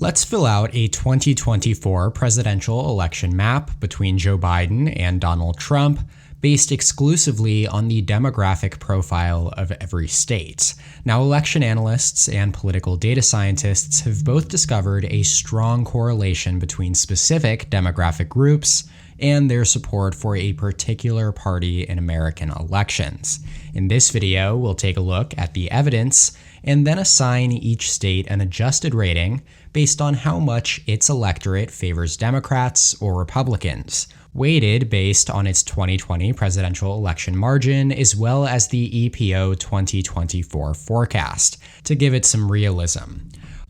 Let's fill out a 2024 presidential election map between Joe Biden and Donald Trump, based exclusively on the demographic profile of every state. Now, election analysts and political data scientists have both discovered a strong correlation between specific demographic groups and their support for a particular party in American elections. In this video, we'll take a look at the evidence and then assign each state an adjusted rating based on how much its electorate favors Democrats or Republicans, weighted based on its 2020 presidential election margin as well as the EPO 2024 forecast, to give it some realism.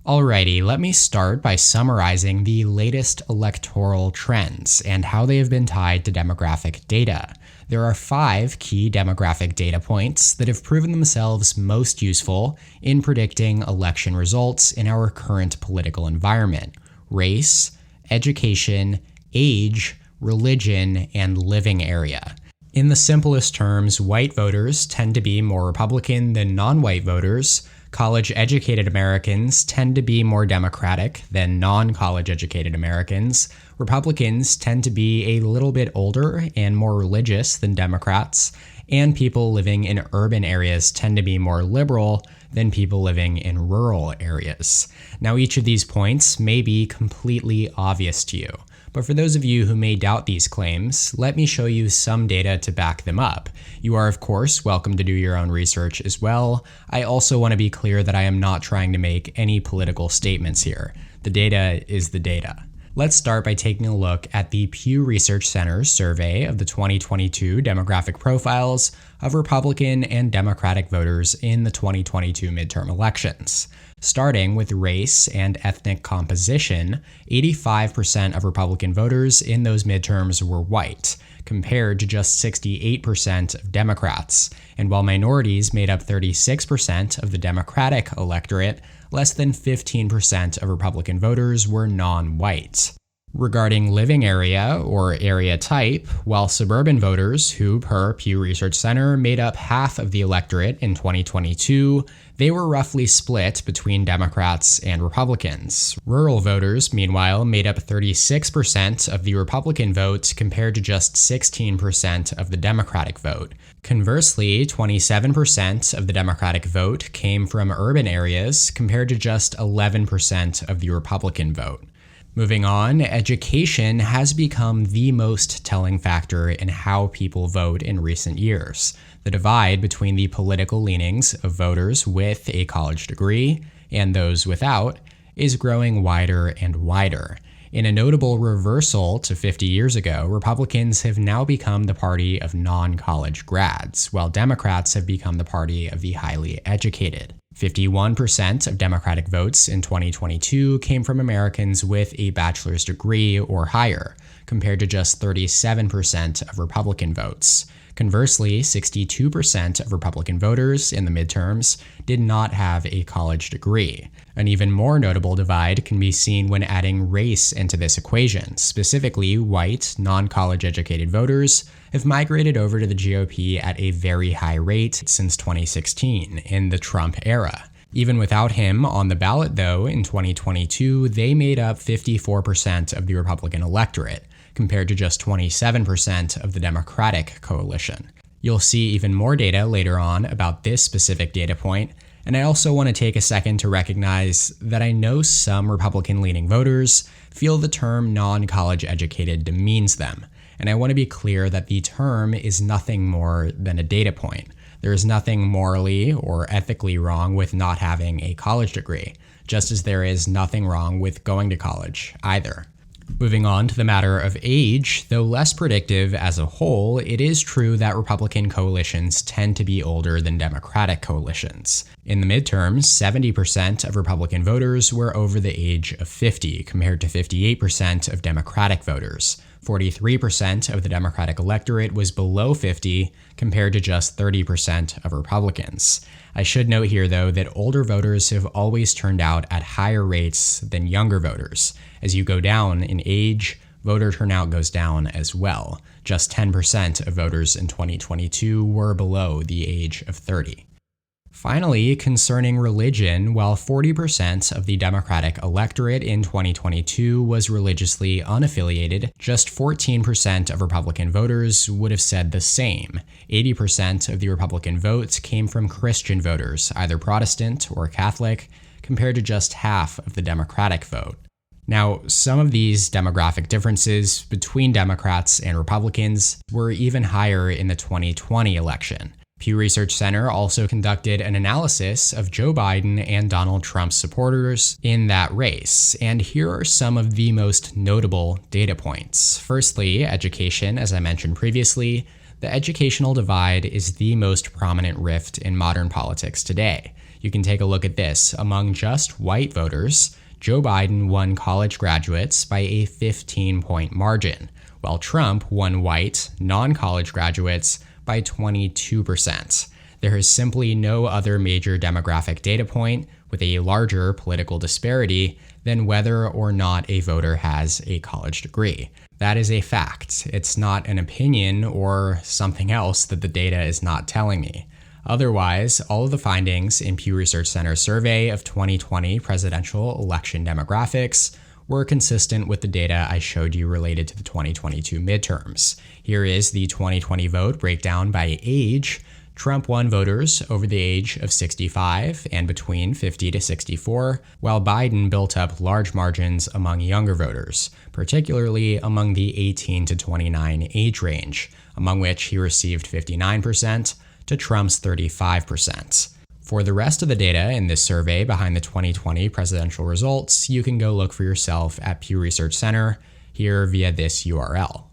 Alrighty, let me start by summarizing the latest electoral trends and how they have been tied to demographic data. There are 5 key demographic data points that have proven themselves most useful in predicting election results in our current political environment: race, education, age, religion, and living area. In the simplest terms, white voters tend to be more Republican than non-white voters. College-educated Americans tend to be more Democratic than non-college-educated Americans. Republicans tend to be a little bit older and more religious than Democrats. And people living in urban areas tend to be more liberal than people living in rural areas. Now, each of these points may be completely obvious to you, but for those of you who may doubt these claims, let me show you some data to back them up. You are, of course, welcome to do your own research as well. I also want to be clear that I am not trying to make any political statements here. The data is the data. Let's start by taking a look at the Pew Research Center's survey of the 2022 demographic profiles of Republican and Democratic voters in the 2022 midterm elections. Starting with race and ethnic composition, 85% of Republican voters in those midterms were white, compared to just 68% of Democrats. And while minorities made up 36% of the Democratic electorate, less than 15% of Republican voters were non-white. Regarding living area or area type, while suburban voters, who per Pew Research Center made up half of the electorate in 2022, they were roughly split between Democrats and Republicans. Rural voters, meanwhile, made up 36% of the Republican vote compared to just 16% of the Democratic vote. Conversely, 27% of the Democratic vote came from urban areas compared to just 11% of the Republican vote. Moving on, education has become the most telling factor in how people vote in recent years. The divide between the political leanings of voters with a college degree and those without is growing wider and wider. In a notable reversal to 50 years ago, Republicans have now become the party of non-college grads, while Democrats have become the party of the highly educated. 51% of Democratic votes in 2022 came from Americans with a bachelor's degree or higher, compared to just 37% of Republican votes. Conversely, 62% of Republican voters in the midterms did not have a college degree. An even more notable divide can be seen when adding race into this equation. Specifically, white, non-college educated voters have migrated over to the GOP at a very high rate since 2016, in the Trump era. Even without him on the ballot, though, in 2022, they made up 54% of the Republican electorate, compared to just 27% of the Democratic coalition. You'll see even more data later on about this specific data point, and I also want to take a second to recognize that I know some Republican-leaning voters feel the term non-college educated demeans them, and I want to be clear that the term is nothing more than a data point. There is nothing morally or ethically wrong with not having a college degree, just as there is nothing wrong with going to college either. Moving on to the matter of age, though less predictive as a whole, it is true that Republican coalitions tend to be older than Democratic coalitions. In the midterms, 70% of Republican voters were over the age of 50, compared to 58% of Democratic voters. 43% of the Democratic electorate was below 50, compared to just 30% of Republicans. I should note here, though, that older voters have always turned out at higher rates than younger voters. As you go down in age, voter turnout goes down as well. Just 10% of voters in 2022 were below the age of 30. Finally, concerning religion, while 40% of the Democratic electorate in 2022 was religiously unaffiliated, just 14% of Republican voters would have said the same. 80% of the Republican votes came from Christian voters, either Protestant or Catholic, compared to just half of the Democratic vote. Now, some of these demographic differences between Democrats and Republicans were even higher in the 2020 election. Pew Research Center also conducted an analysis of Joe Biden and Donald Trump's supporters in that race, and here are some of the most notable data points. Firstly, education, as I mentioned previously. The educational divide is the most prominent rift in modern politics today. You can take a look at this. Among just white voters, Joe Biden won college graduates by a 15-point margin, while Trump won white, non-college graduates by 22%. There is simply no other major demographic data point with a larger political disparity than whether or not a voter has a college degree. That is a fact. It's not an opinion or something else that the data is not telling me. Otherwise, all of the findings in Pew Research Center's survey of 2020 presidential election demographics were consistent with the data I showed you related to the 2022 midterms. Here is the 2020 vote breakdown by age. Trump won voters over the age of 65 and between 50 to 64, while Biden built up large margins among younger voters, particularly among the 18 to 29 age range, among which he received 59% to Trump's 35%. For the rest of the data in this survey behind the 2020 presidential results, you can go look for yourself at Pew Research Center here via this URL.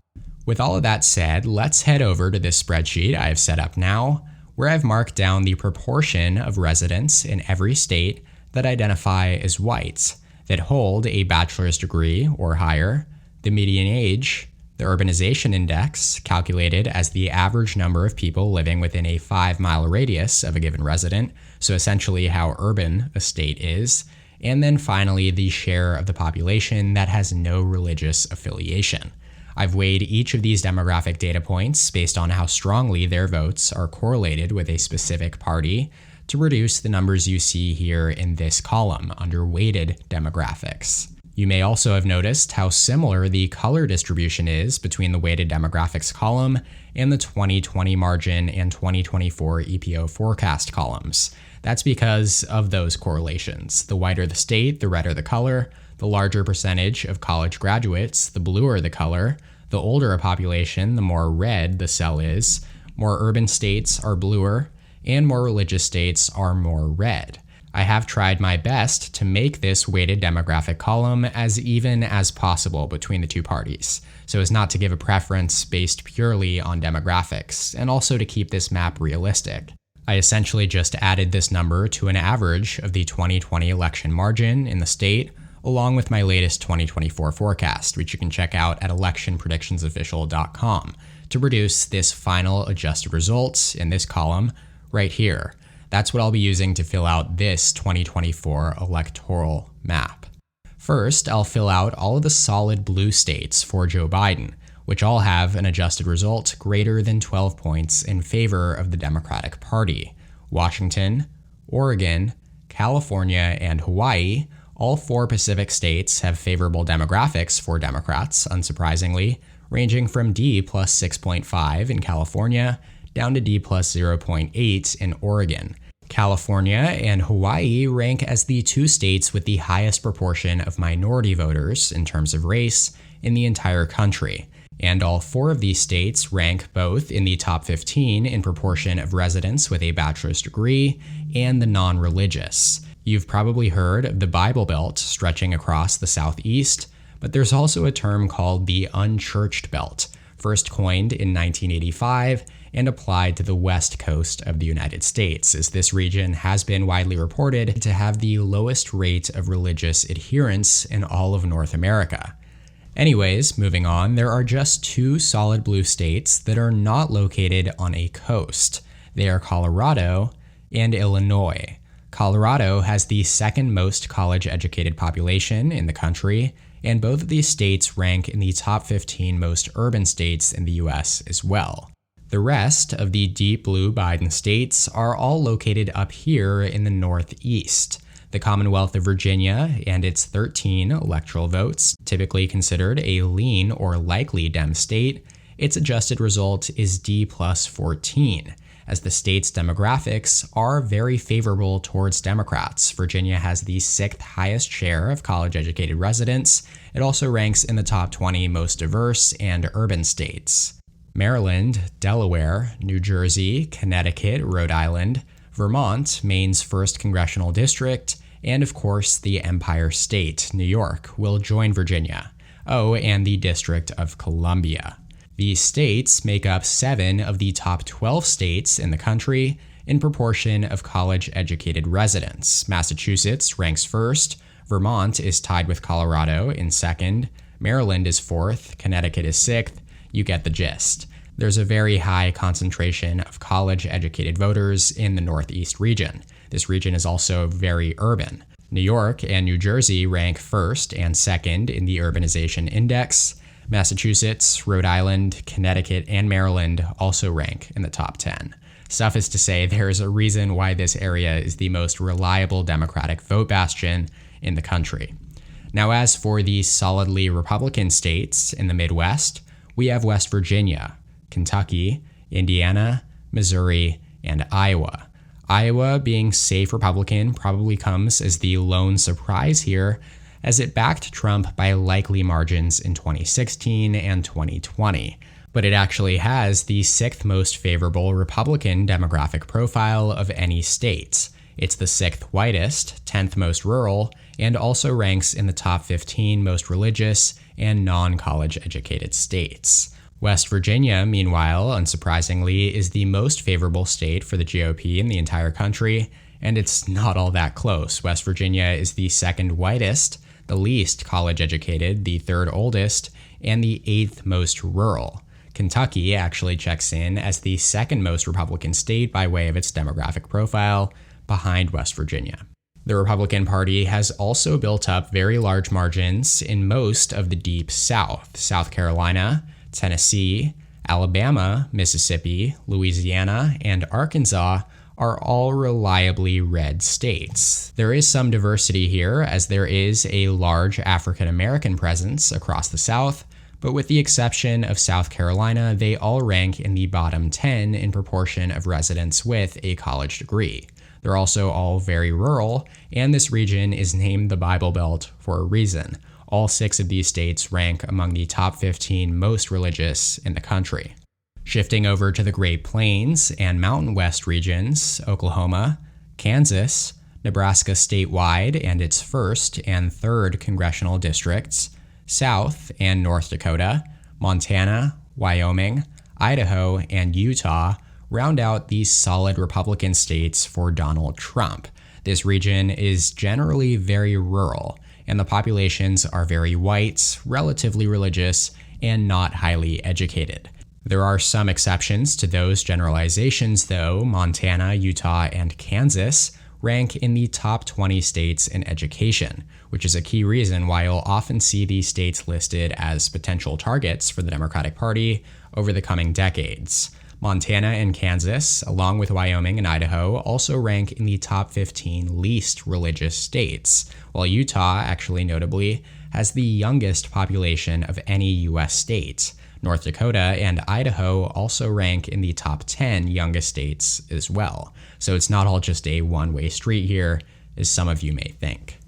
With all of that said, let's head over to this spreadsheet I have set up now, where I've marked down the proportion of residents in every state that identify as white, that hold a bachelor's degree or higher, the median age, the urbanization index, calculated as the average number of people living within a 5-mile radius of a given resident, so essentially how urban a state is, and then finally the share of the population that has no religious affiliation. I've weighed each of these demographic data points based on how strongly their votes are correlated with a specific party to produce the numbers you see here in this column under weighted demographics. You may also have noticed how similar the color distribution is between the weighted demographics column and the 2020 margin and 2024 EPO forecast columns. That's because of those correlations. The whiter the state, the redder the color, the larger percentage of college graduates, the bluer the color, the older a population, the more red the cell is, more urban states are bluer, and more religious states are more red. I have tried my best to make this weighted demographic column as even as possible between the two parties, so as not to give a preference based purely on demographics, and also to keep this map realistic. I essentially just added this number to an average of the 2020 election margin in the state, along with my latest 2024 forecast, which you can check out at electionpredictionsofficial.com to produce this final adjusted results in this column right here. That's what I'll be using to fill out this 2024 electoral map. First, I'll fill out all of the solid blue states for Joe Biden, which all have an adjusted result greater than 12 points in favor of the Democratic Party. Washington, Oregon, California, and Hawaii, all 4 Pacific states have favorable demographics for Democrats, unsurprisingly, ranging from D plus 6.5 in California down to D plus 0.8 in Oregon. California and Hawaii rank as the 2 states with the highest proportion of minority voters in terms of race in the entire country. And all 4 of these states rank both in the top 15 in proportion of residents with a bachelor's degree and the non-religious. You've probably heard of the Bible Belt stretching across the Southeast, but there's also a term called the unchurched belt, first coined in 1985 and applied to the west coast of the United States, as this region has been widely reported to have the lowest rate of religious adherence in all of North America. Anyways, moving on, there are just 2 solid blue states that are not located on a coast. They are Colorado and Illinois. Colorado has the second most college-educated population in the country, and both of these states rank in the top 15 most urban states in the US as well. The rest of the deep blue Biden states are all located up here in the Northeast. The Commonwealth of Virginia and its 13 electoral votes, typically considered a lean or likely Dem state, its adjusted result is D plus 14, as the state's demographics are very favorable towards Democrats. Virginia has the 6th highest share of college-educated residents. It also ranks in the top 20 most diverse and urban states. Maryland, Delaware, New Jersey, Connecticut, Rhode Island, Vermont, Maine's 1st congressional district, and of course the Empire State, New York, will join Virginia. Oh, and the District of Columbia. These states make up 7 of the top 12 states in the country in proportion of college-educated residents. Massachusetts ranks 1st, Vermont is tied with Colorado in 2nd, Maryland is 4th, Connecticut is 6th. You get the gist. There's a very high concentration of college-educated voters in the Northeast region. This region is also very urban. New York and New Jersey rank 1st and 2nd in the Urbanization Index. Massachusetts, Rhode Island, Connecticut, and Maryland also rank in the top 10. Suffice to say, there is a reason why this area is the most reliable Democratic vote bastion in the country. Now, as for the solidly Republican states in the Midwest, we have West Virginia, Kentucky, Indiana, Missouri, and Iowa. Iowa, being safe Republican, probably comes as the lone surprise here, as it backed Trump by likely margins in 2016 and 2020. But it actually has the 6th most favorable Republican demographic profile of any state. It's the 6th whitest, 10th most rural, and also ranks in the top 15 most religious and non-college educated states. West Virginia, meanwhile, unsurprisingly, is the most favorable state for the GOP in the entire country, and it's not all that close. West Virginia is the 2nd whitest, the least college educated, the 3rd oldest, and the 8th most rural. Kentucky actually checks in as the 2nd most Republican state by way of its demographic profile, behind West Virginia. The Republican Party has also built up very large margins in most of the Deep South. South Carolina, Tennessee, Alabama, Mississippi, Louisiana, and Arkansas are all reliably red states. There is some diversity here, as there is a large African American presence across the South, but with the exception of South Carolina, they all rank in the bottom 10 in proportion of residents with a college degree. They're also all very rural, and this region is named the Bible Belt for a reason. All 6 of these states rank among the top 15 most religious in the country. Shifting over to the Great Plains and Mountain West regions, Oklahoma, Kansas, Nebraska statewide and its 1st and 3rd congressional districts, South and North Dakota, Montana, Wyoming, Idaho, and Utah round out these solid Republican states for Donald Trump. This region is generally very rural, and the populations are very white, relatively religious, and not highly educated. There are some exceptions to those generalizations, though. Montana, Utah, and Kansas rank in the top 20 states in education, which is a key reason why you'll often see these states listed as potential targets for the Democratic Party over the coming decades. Montana and Kansas, along with Wyoming and Idaho, also rank in the top 15 least religious states, while Utah, actually notably, has the youngest population of any U.S. state. North Dakota and Idaho also rank in the top 10 youngest states as well. So it's not all just a one-way street here, as some of you may think.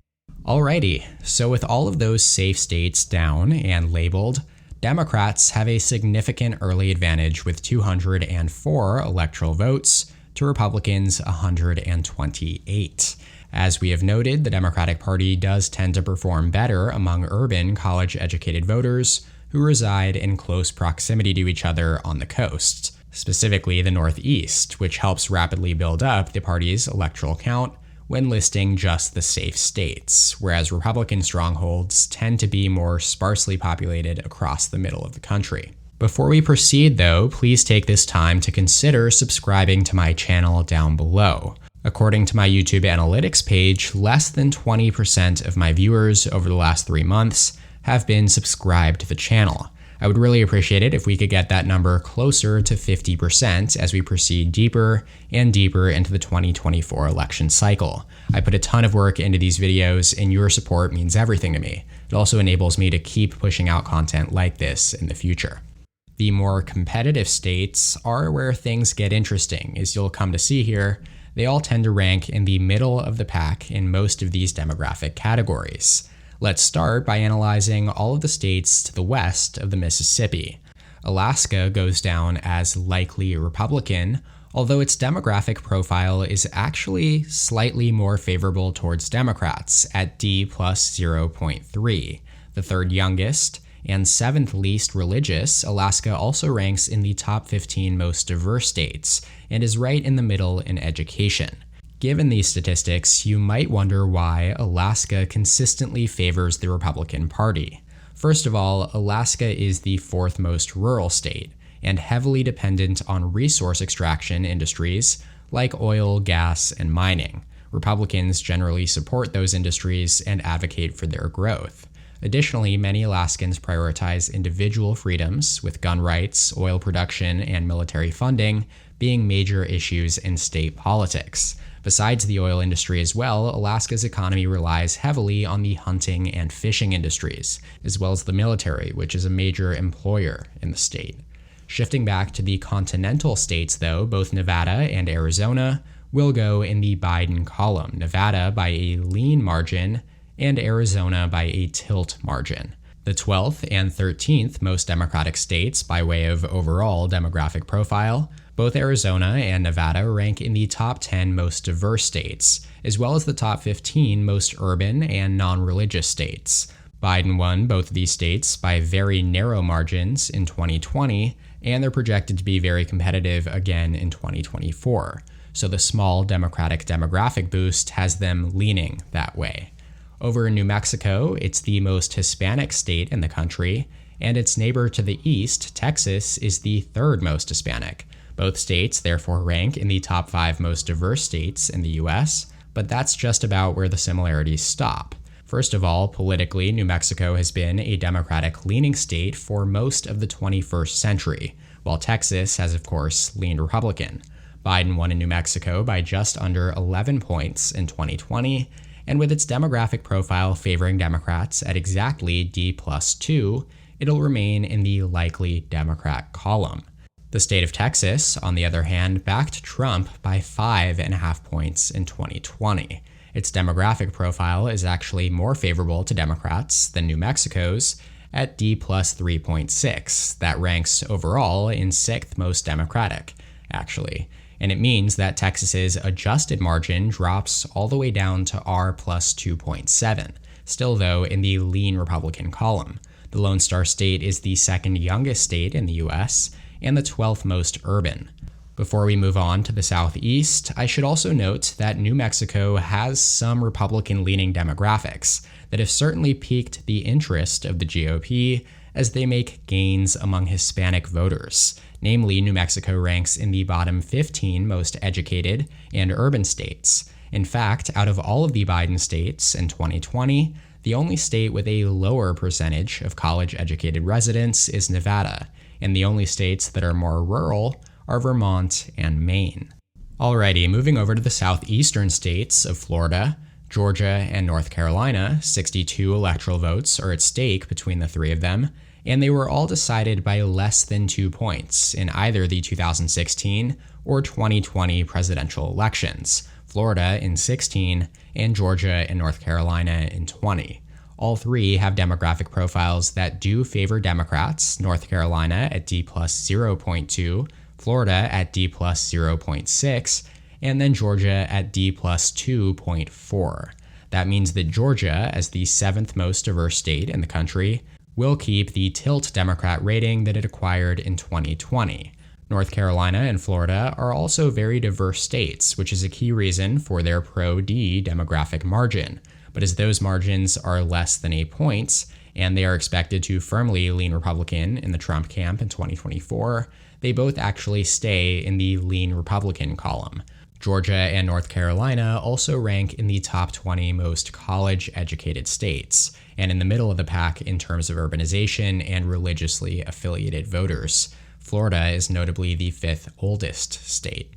Alrighty, so with all of those safe states down and labeled, Democrats have a significant early advantage with 204 electoral votes to Republicans' 128. As we have noted, the Democratic Party does tend to perform better among urban college-educated voters who reside in close proximity to each other on the coast, specifically the Northeast, which helps rapidly build up the party's electoral count when listing just the safe states, whereas Republican strongholds tend to be more sparsely populated across the middle of the country. Before we proceed, though, please take this time to consider subscribing to my channel down below. According to my YouTube analytics page, less than 20% of my viewers over the last 3 months have been subscribed to the channel. I would really appreciate it if we could get that number closer to 50% as we proceed deeper and deeper into the 2024 election cycle. I put a ton of work into these videos, and your support means everything to me. It also enables me to keep pushing out content like this in the future. The more competitive states are where things get interesting. As you'll come to see here, they all tend to rank in the middle of the pack in most of these demographic categories. Let's start by analyzing all of the states to the west of the Mississippi. Alaska goes down as likely Republican, although its demographic profile is actually slightly more favorable towards Democrats at D plus 0.3. The third youngest and seventh least religious, Alaska also ranks in the top 15 most diverse states and is right in the middle in education. Given these statistics, you might wonder why Alaska consistently favors the Republican Party. First of all, Alaska is the fourth most rural state and heavily dependent on resource extraction industries like oil, gas, and mining. Republicans generally support those industries and advocate for their growth. Additionally, many Alaskans prioritize individual freedoms, with gun rights, oil production, and military funding being major issues in state politics. Besides the oil industry as well, Alaska's economy relies heavily on the hunting and fishing industries, as well as the military, which is a major employer in the state. Shifting back to the continental states, though, both Nevada and Arizona will go in the Biden column, Nevada by a lean margin and Arizona by a tilt margin. The 12th and 13th most Democratic states by way of overall demographic profile, both Arizona and Nevada rank in the top 10 most diverse states, as well as the top 15 most urban and non-religious states. Biden won both of these states by very narrow margins in 2020, and they're projected to be very competitive again in 2024. So the small Democratic demographic boost has them leaning that way. Over in New Mexico, it's the most Hispanic state in the country, and its neighbor to the east, Texas, is the third most Hispanic. Both states therefore rank in the top 5 most diverse states in the US, but that's just about where the similarities stop. First of all, politically, New Mexico has been a Democratic-leaning state for most of the 21st century, while Texas has, of course, leaned Republican. Biden won in New Mexico by just under 11 points in 2020, and with its demographic profile favoring Democrats at exactly D plus 2, it'll remain in the likely Democrat column. The state of Texas, on the other hand, backed Trump by 5.5 points in 2020. Its demographic profile is actually more favorable to Democrats than New Mexico's at D plus 3.6. That ranks overall in 6th most Democratic, actually. And it means that Texas's adjusted margin drops all the way down to R plus 2.7, still though in the lean Republican column. The Lone Star State is the second youngest state in the US and the 12th most urban. Before we move on to the southeast, I should also note that New Mexico has some Republican-leaning demographics that have certainly piqued the interest of the GOP as they make gains among Hispanic voters. Namely, New Mexico ranks in the bottom 15 most educated and urban states. In fact, out of all of the Biden states in 2020, the only state with a lower percentage of college-educated residents is Nevada, and the only states that are more rural are Vermont and Maine. Alrighty, moving over to the southeastern states of Florida, Georgia, and North Carolina, 62 electoral votes are at stake between the three of them, and they were all decided by less than 2 points in either the 2016 or 2020 presidential elections, Florida in 16 and Georgia and North Carolina in 20. All three have demographic profiles that do favor Democrats, North Carolina at D plus 0.2, Florida at D plus 0.6, and then Georgia at D plus 2.4. That means that Georgia, as the 7th most diverse state in the country, will keep the tilt Democrat rating that it acquired in 2020. North Carolina and Florida are also very diverse states, which is a key reason for their pro-D demographic margin. But as those margins are less than 8 points, and they are expected to firmly lean Republican in the Trump camp in 2024, they both actually stay in the lean Republican column. Georgia and North Carolina also rank in the top 20 most college-educated states, and in the middle of the pack in terms of urbanization and religiously affiliated voters. Florida is notably the 5th oldest state.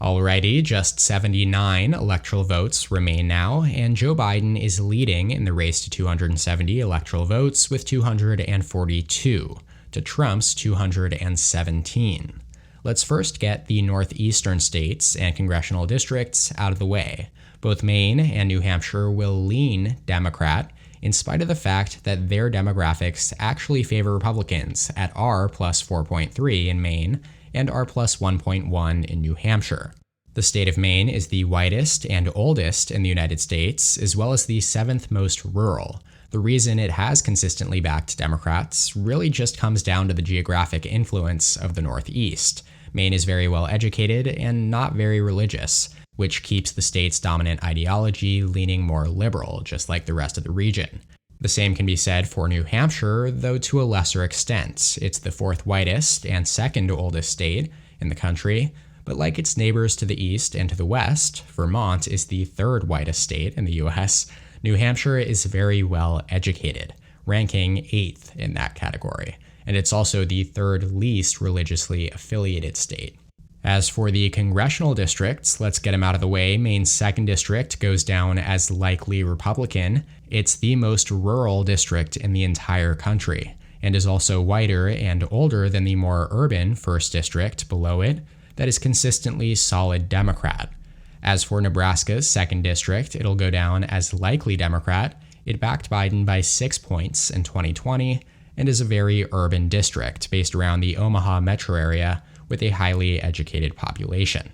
Alrighty, just 79 electoral votes remain now, and Joe Biden is leading in the race to 270 electoral votes with 242 to Trump's 217. Let's first get the northeastern states and congressional districts out of the way. Both Maine and New Hampshire will lean Democrat, in spite of the fact that their demographics actually favor Republicans at R plus 4.3 in Maine and R plus 1.1 in New Hampshire. The state of Maine is the whitest and oldest in the United States, as well as the 7th most rural. The reason it has consistently backed Democrats really just comes down to the geographic influence of the Northeast. Maine is very well educated and not very religious, which keeps the state's dominant ideology leaning more liberal, just like the rest of the region. The same can be said for New Hampshire, though to a lesser extent. It's the 4th whitest and 2nd oldest state in the country, but like its neighbors to the east and to the west, Vermont is the 3rd whitest state in the US. New Hampshire is very well educated, ranking 8th in that category, and it's also the 3rd least religiously affiliated state. As for the congressional districts, let's get them out of the way. Maine's 2nd district goes down as likely Republican. It's the most rural district in the entire country, and is also whiter and older than the more urban 1st district below it that is consistently solid Democrat. As for Nebraska's 2nd district, it'll go down as likely Democrat. It backed Biden by 6 points in 2020 and is a very urban district based around the Omaha metro area with a highly educated population.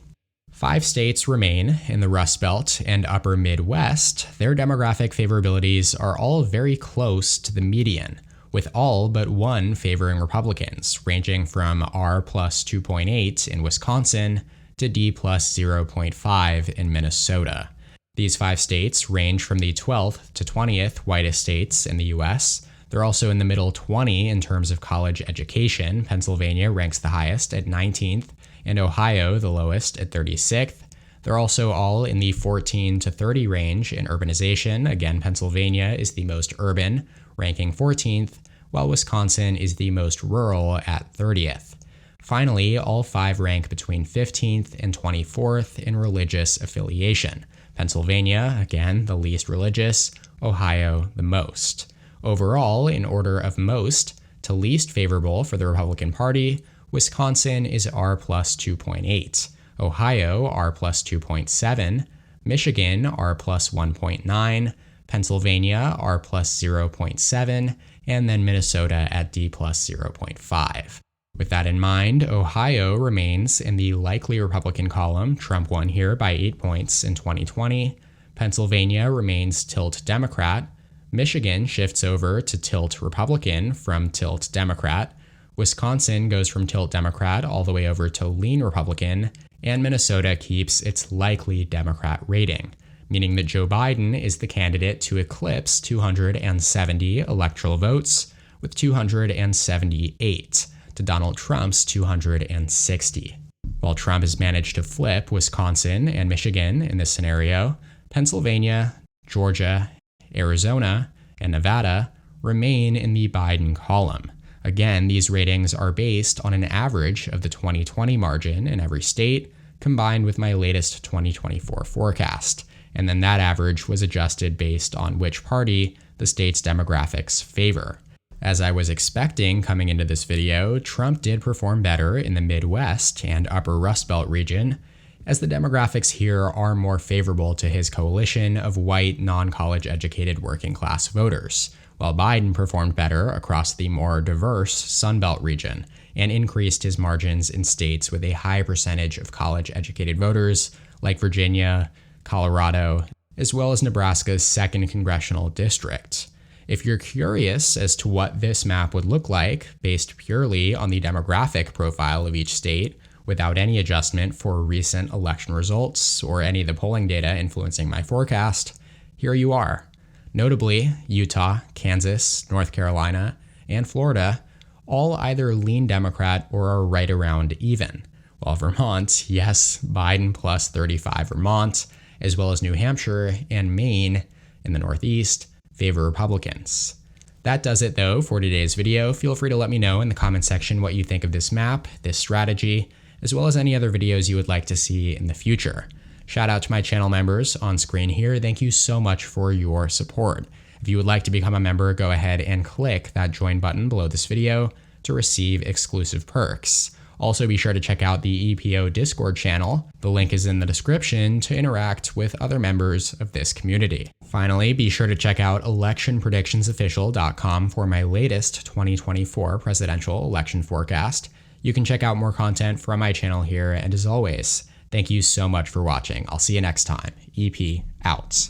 5 states remain in the Rust Belt and Upper Midwest. Their demographic favorabilities are all very close to the median, with all but one favoring Republicans, ranging from R plus 2.8 in Wisconsin to D plus 0.5 in Minnesota. These 5 states range from the 12th to 20th whitest states in the US. They're also in the middle 20 in terms of college education. Pennsylvania ranks the highest at 19th, and Ohio the lowest at 36th. They're also all in the 14 to 30 range in urbanization. Again, Pennsylvania is the most urban, ranking 14th, while Wisconsin is the most rural at 30th. Finally, all 5 rank between 15th and 24th in religious affiliation. Pennsylvania, again, the least religious, Ohio, the most. Overall, in order of most to least favorable for the Republican Party, Wisconsin is R plus 2.8, Ohio R plus 2.7, Michigan R plus 1.9, Pennsylvania R plus 0.7, and then Minnesota at D plus 0.5. With that in mind, Ohio remains in the likely Republican column. Trump won here by 8 points in 2020. Pennsylvania remains tilt Democrat. Michigan shifts over to tilt Republican from tilt Democrat. Wisconsin goes from tilt Democrat all the way over to lean Republican. And Minnesota keeps its likely Democrat rating, meaning that Joe Biden is the candidate to eclipse 270 electoral votes with 278 to Donald Trump's 260. While Trump has managed to flip Wisconsin and Michigan in this scenario, Pennsylvania, Georgia, Arizona, and Nevada remain in the Biden column. Again, these ratings are based on an average of the 2020 margin in every state, combined with my latest 2024 forecast. And then that average was adjusted based on which party the state's demographics favor. As I was expecting coming into this video, Trump did perform better in the Midwest and Upper Rust Belt region, as the demographics here are more favorable to his coalition of white, non-college educated working class voters, while Biden performed better across the more diverse Sun Belt region and increased his margins in states with a high percentage of college educated voters like Virginia, Colorado, as well as Nebraska's 2nd congressional district. If you're curious as to what this map would look like based purely on the demographic profile of each state, without any adjustment for recent election results or any of the polling data influencing my forecast, here you are. Notably, Utah, Kansas, North Carolina, and Florida all either lean Democrat or are right around even, while Vermont, yes, Biden plus 35 Vermont, as well as New Hampshire and Maine in the Northeast, favor Republicans. That does it though for today's video. Feel free to let me know in the comment section what you think of this map, this strategy, as well as any other videos you would like to see in the future. Shout out to my channel members on screen here. Thank you so much for your support. If you would like to become a member, go ahead and click that join button below this video to receive exclusive perks. Also, be sure to check out the EPO Discord channel. The link is in the description to interact with other members of this community. Finally, be sure to check out electionpredictionsofficial.com for my latest 2024 presidential election forecast. You can check out more content from my channel here, and as always, thank you so much for watching. I'll see you next time. EP out.